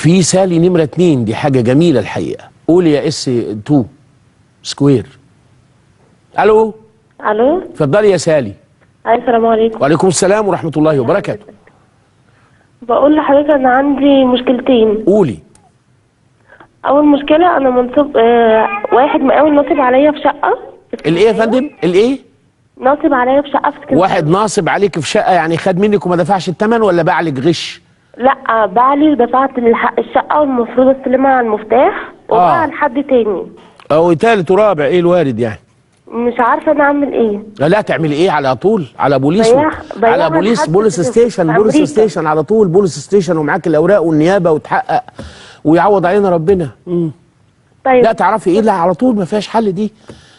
في سالي نمرة 2 دي حاجة جميلة الحقيقة. قولي يا اس 2 سكوير. الو. الو. اتفضلي يا سالي. السلام عليكم. وعليكم السلام ورحمة الله وبركاته. بقول لحضرتك انا عندي مشكلتين. قولي. اول مشكله انا منصب واحد مقاول ناصب عليا في شقه. الايه يا فندم؟ الايه؟ ناصب عليا في شقه في اسكندريه. واحد ناصب عليك في شقة، يعني خد منك وما دفعش الثمن ولا باع لك غش؟ لا، باع لي ودفعت الحق الشقه والمفروض استلمها على المفتاح وباع لحد تاني. او تالت ورابع، ايه الوارد يعني؟ مش عارفه انا اعمل ايه. لا تعملي ايه؟ على طول على بوليس على بوليس ستيشن على طول، بوليس ستيشن ومعاك الاوراق والنيابه وتحقق ويعوض علينا ربنا. طيب. لا تعرفي ايه؟ لا على طول، ما فيهاش حل دي،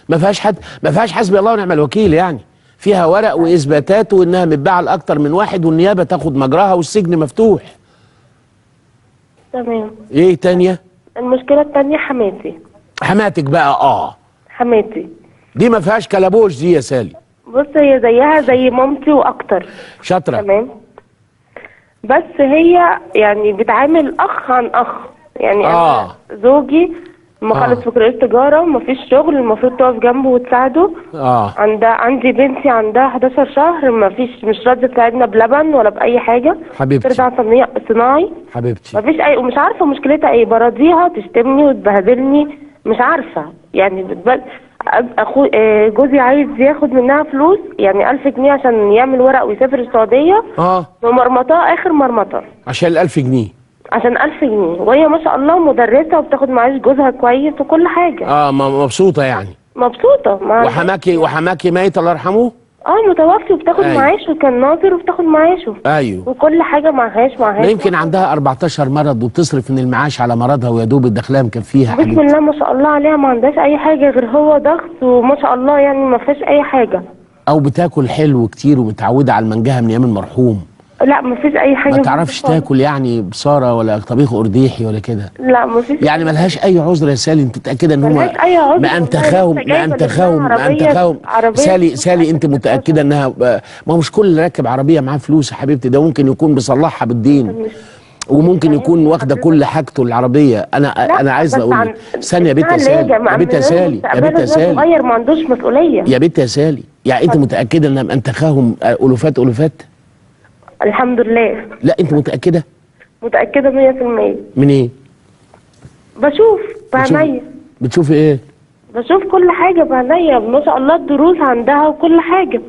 ما فيهاش حد، ما فيهاش حسبي الله ونعم الوكيل، يعني فيها ورق واثباتات وانها متباعه لاكتر من واحد والنيابه تاخد مجراها والسجن مفتوح. تمام. ايه تانية؟ المشكله التانية حماتي. حماتك بقى؟ حماتي دي ما فيهاش كلبوش دي يا سالي. بص، هي زيها زي مامتي واكتر. شاطره. تمام. بس هي يعني بتعامل اخ عن اخ، يعني انا زوجي مخلص في كليه تجاره ومفيش شغل، المفروض تقف جنبه وتساعده. عندي بنتي عندها 11 شهر، مش راضيه تساعدنا بلبن ولا باي حاجه. حبيبتي. ترجع صناعي. حبيبتي. مفيش اي، ومش عارفه مشكلتها ايه، براضيها تشتمني وتبهدلني، مش عارفه يعني جوزي عايز ياخد منها فلوس، يعني 1000 جنيه عشان يعمل ورق ويسافر السعوديه. ومرمطاه اخر مرمطه عشان ال 1000 جنيه. عشان 1000 جنيه، وهي ما شاء الله مدرسه وبتاخد معاش جوزها كويس وكل حاجه. مبسوطه يعني. مبسوطه. وحماكي ميت الله يرحمه؟ متوفي وبتاخد معاش، وكان ناظر وبتاخد معاشه. ايوه. وكل حاجه معهاش. يمكن عندها 14 مرض وبتصرف من المعاش على مرضها ويا دوب الدخلها مكفيها. بسم الله ما شاء الله عليها، ما عندهاش اي حاجه غير هو ضغط، وما شاء الله يعني ما فيهاش اي حاجه. او بتاكل حلو كتير ومتعوده على المنجهه من ايام المرحوم. لا ما فيش اي حاجه. ما تعرفش تاكل يعني بصاره ولا طبيخ ارديحي ولا كده؟ لا ما فيش. يعني ملهاش اي عذر يا سالي؟ انت متاكده ان هم مأنتخاهم سالي انت متاكده انها ما مش كل اللي راكب عربيه معاه فلوس يا حبيبتي، ده ممكن يكون بيصلحها بالدين وممكن يكون واخده كل حاجته العربيه. انا عايز اقول ثانيه يا بنت يا سالي، يا بنت يا سالي، يا بنت يا سالي، صغير ما عندوش مسؤوليه يا بنت يا سالي. يعني انت متاكده ان مأنتخاهم الوفات؟ الحمد لله. لا انت متأكدة؟ متأكدة 100%. من ايه؟ بشوف بعينيا. بتشوفي ايه؟ بشوف كل حاجة بعينيا، ما شاء الله الدروس عندها وكل حاجة.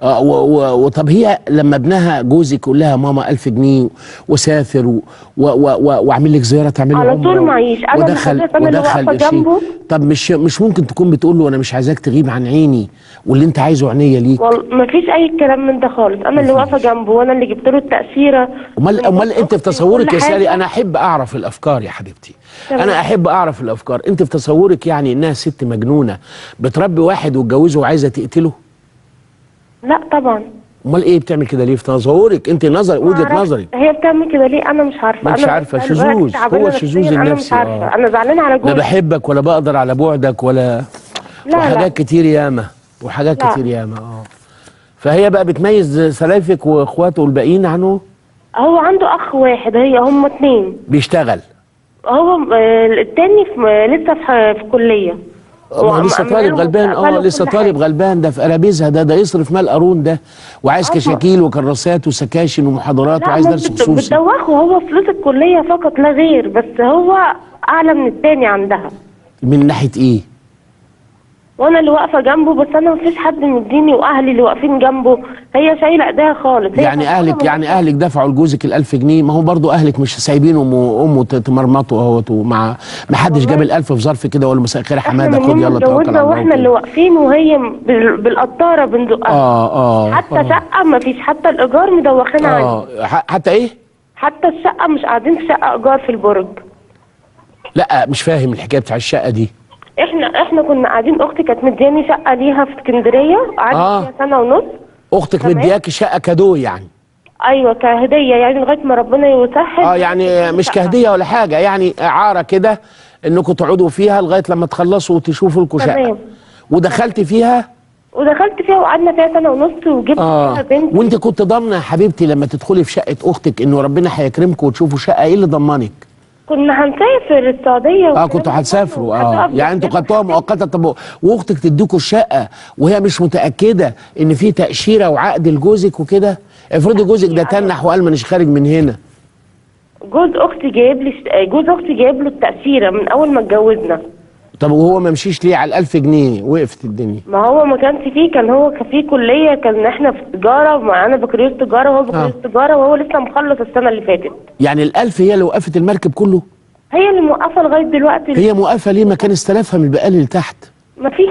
وطب هي لما ابنها جوزك يقول لها ماما 1000 جنيه وسافر واعمل لك زياره تعمل له على طول معيش، انا اللي واقفه جنبه. طب مش ممكن تكون بتقول له انا مش عايزاك تغيب عن عيني واللي انت عايزه عينيا ليك؟ مفيش اي كلام من ده خالص، انا اللي واقفه جنبه وانا اللي جبت له التأثيره. امال انت في تصورك يا سالي، انا احب اعرف الافكار يا حبيبتي. انا احب اعرف الافكار. انت في تصورك يعني انها ست مجنونه بتربي واحد وتجوزه وعايزه تقتله؟ لا طبعا. امال ايه بتعمل كده ليه في تصورك انت؟ وجهه نظرك. هي بتعمل كده ليه؟ انا مش عارفه. مش عارفه. شذوذ، هو الشذوذ النفسي. انا مش عارفه. انا زعلانه على جوزي. لا بحبك ولا بقدر على بعدك ولا وحاجات كتير ياما كتير ياما. فهي بقى بتميز سلايفك واخواته والباقيين عنه؟ هو عنده اخ واحد، هم 2 بيشتغل. هو التاني لسه في كليه. لسه طالب غلبان. لسه طالب غلبان، ده في قرابيزها، ده يصرف مال قارون ده، وعايز كشاكيل وكراسات وسكاشن ومحاضرات وعايز درس خصوصي. بتدوخه هو فلوس الكليه فقط لا غير، بس هو اعلى من التاني عندها. من ناحيه ايه؟ وانا اللي واقفه جنبه، بس انا مفيش حد مديني، واهلي اللي واقفين جنبه. هي شايله ايديها خالص. يعني اهلك دفعوا لجوزك ال1000 جنيه؟ ما هو برضه اهلك مش سايبين امه تمرمطوا اهوت، وما حدش جاب ال1000 في ظرف كده ولا مساء الخير يا حماده خد يلا توكل على الله. واحنا اللي واقفين وهي بالقطاره بندقها. حتى شقه مفيش، حتى الايجار مدوخينها عني. حتى ايه؟ حتى الشقه مش قاعدين في شقه ايجار في البرج. لا مش فاهم الحكايه بتاع الشقه دي. احنا كنا قاعدين، اختي كانت مدياني شقه ليها في اسكندريه، قعدت فيها سنه ونص. اختك مدياكي شقه كادو يعني؟ ايوه كهديه، يعني لغايه ما ربنا يسهل. يعني مش كهديه ولا حاجه، يعني اعاره كده انكم تقعدوا فيها لغايه لما تخلصوا وتشوفوا لكم شقه. ودخلت فيها وقعدنا فيها سنه ونص وجبت فيها بنتي. وانت كنت ضامنه يا حبيبتي لما تدخلي في شقه اختك انه ربنا هيكرمكم وتشوفوا شقه؟ ايه اللي ضمنك؟ كنا هنسافر السعوديه كنتوا هتسافروا. يعني انتوا خدتوها مؤقته. طب واختك تديكوا الشقه وهي مش متاكده ان في تاشيره وعقد لجوزك وكده؟ افرضي جوزك ده تنح وقال مانيش خارج من هنا. جوز اختي جايب له التاشيره من اول ما اتجوزنا. طب وهو ما مشيش ليه على ال1000 جنيه؟ وقفت الدنيا. ما هو ما كانش فيه، كان في كليه، كان احنا في تجاره، انا بكالوريوس تجاره وهو بكالوريوس تجاره، وهو لسه مخلص السنه اللي فاتت. يعني ال1000 هي اللي وقفت المركب كله؟ هي اللي موقفه لغايه دلوقتي. هي موقفه ليه؟ ما كان استلفها من البقال اللي تحت. ما فيش.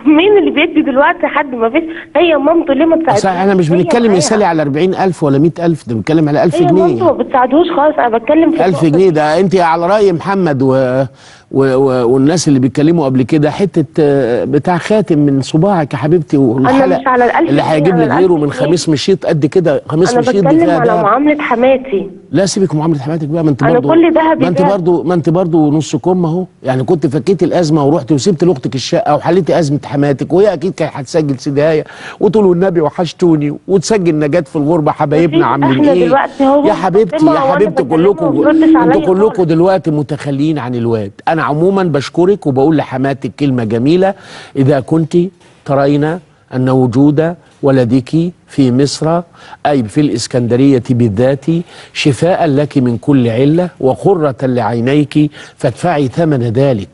مين اللي بيدي دلوقتي؟ حد ما فيش. هي مامته ليه ما بتساعدوش؟ صح، احنا مش بنتكلم يا سالي على 40,000 ولا 100,000، ده بنتكلم على 1000 جنيه. هي مامته ما بتساعدوش خالص. انا بتكلم في 1000 جنيه. ده انت على راي محمد والناس اللي بيتكلموا قبل كده، حته بتاع خاتم من صباعك يا حبيبتي، انا مش على ال1000 اللي هيجيب لك غيره من خميس مشيط قد كده. خميس مشيط انا بتكلم على معامله حماتي. لا سيبك معامله حماتك بقى. ما انت انا برضه كل ده ما انت برضه نص كم اهو. يعني كنت فكيتي الازمه ورحتي وسبت لاختك الشقه وحليتي ازمه حماتك، وهي اكيد كانت هتسجل سيدايه وتقول والنبي وحشتوني، وتسجل نجاة في الغربه حبايبنا عاملين ايه. يا حبيبتي يا حبيبتي كلكم انتوا كلكم دلوقتي متخلين عن الواد. انا عموما بشكرك وبقول لحماتك كلمه جميله: اذا كنت ترين ان وجود ولدك في مصر أي في الإسكندرية بالذات شفاء لك من كل علة وقرة لعينيك، فادفعي ثمن ذلك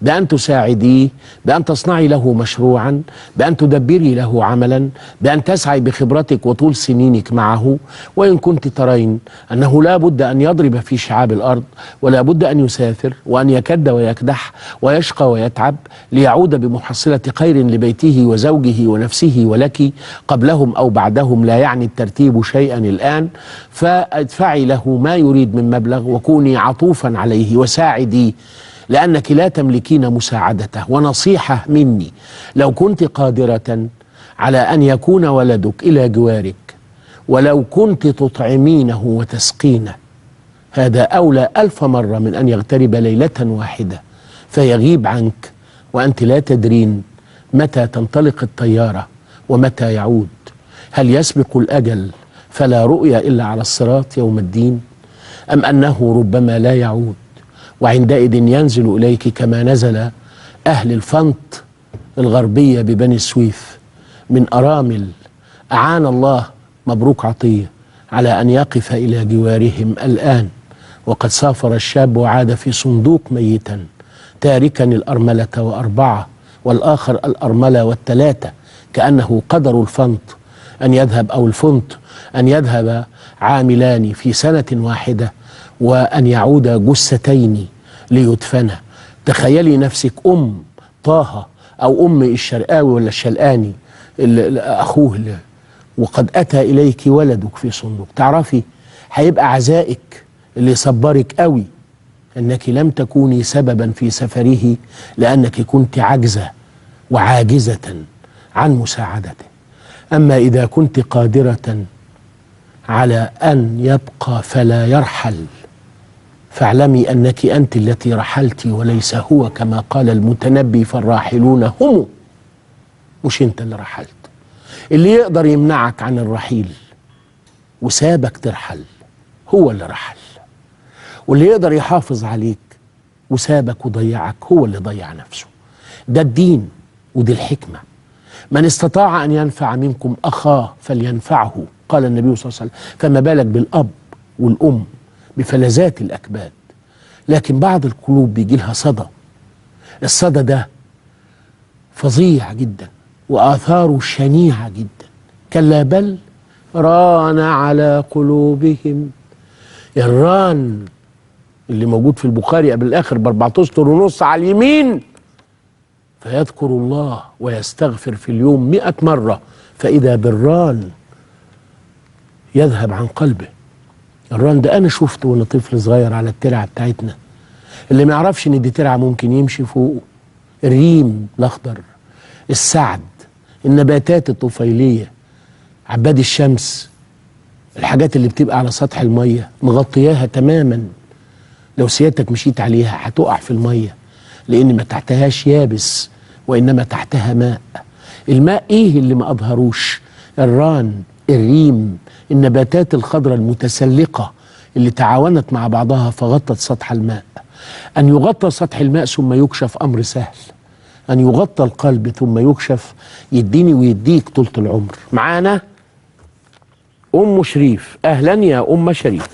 بأن تساعديه، بأن تصنعي له مشروعا، بأن تدبري له عملا، بأن تسعي بخبرتك وطول سنينك معه. وإن كنت ترين أنه لا بد أن يضرب في شعاب الأرض، ولا بد أن يسافر وأن يكد ويكدح ويشقى ويتعب ليعود بمحصلة خير لبيته وزوجه ونفسه ولك قبلهم أو بعدهم، لا يعني الترتيب شيئا الآن، فادفعي له ما يريد من مبلغ وكوني عطوفا عليه وساعديه، لأنك لا تملكين مساعدته. ونصيحة مني: لو كنت قادرة على أن يكون ولدك إلى جوارك، ولو كنت تطعمينه وتسقينه، هذا أولى 1000 مرة من أن يغترب ليلة واحدة فيغيب عنك وأنت لا تدرين متى تنطلق الطيارة ومتى يعود. هل يسبق الأجل فلا رؤيا إلا على الصراط يوم الدين، أم أنه ربما لا يعود وعندئذ ينزل إليك كما نزل أهل الفنط الغربية ببني السويف من أرامل أعان الله مبروك عطية على أن يقف إلى جوارهم الآن، وقد سافر الشاب وعاد في صندوق ميتا تاركا الأرملة و4 والآخر الأرملة و3، كأنه قدر الفنط أن يذهب أو الفنط أن يذهب عاملان في سنة واحدة وأن يعود جثتين ليدفنا. تخيلي نفسك أم طه أو أم الشرقاوي ولا الشلقاني أخوه وقد أتى إليك ولدك في صندوق. تعرفي هيبقى عزائك اللي يصبرك قوي أنك لم تكوني سببا في سفره، لأنك كنت عجزة وعاجزة عن مساعدته. أما إذا كنت قادرة على أن يبقى فلا يرحل، فاعلمي أنك أنت التي رحلت وليس هو، كما قال المتنبي: فالراحلون هم، مش أنت اللي رحلت. اللي يقدر يمنعك عن الرحيل وسابك ترحل هو اللي رحل، واللي يقدر يحافظ عليك وسابك وضيعك هو اللي ضيع نفسه. ده الدين ودي الحكمة. من استطاع أن ينفع منكم أخاه فلينفعه، قال النبي صلى الله عليه وسلم. فما بالك بالأب والأم بفلذات الأكباد. لكن بعض القلوب بيجي لها صدى، الصدى ده فظيع جدا وآثاره شنيعة جدا. كلا بل ران على قلوبهم. الران اللي موجود في البخاري قبل الآخر ب4 أسطر ونص على اليمين، فيذكر الله ويستغفر في اليوم 100 مرة، فإذا بالران يذهب عن قلبه. الران ده أنا شفته وأنا طفل صغير على الترعة بتاعتنا، اللي ما يعرفش إن دي ترعة ممكن يمشي فوقه. الريم الأخضر، السعد، النباتات الطفيلية، عباد الشمس، الحاجات اللي بتبقى على سطح المية مغطياها تماما، لو سيادتك مشيت عليها هتقع في المية، لأن ما تحتهاش يابس وإنما تحتها ماء. الماء إيه اللي ما أظهروش؟ الران، الريم، النباتات الخضراء المتسلقة اللي تعاونت مع بعضها فغطت سطح الماء. أن يغطى سطح الماء ثم يكشف أمر سهل، أن يغطى القلب ثم يكشف يديني ويديك طولة العمر. معانا أم شريف. أهلا يا أم شريف.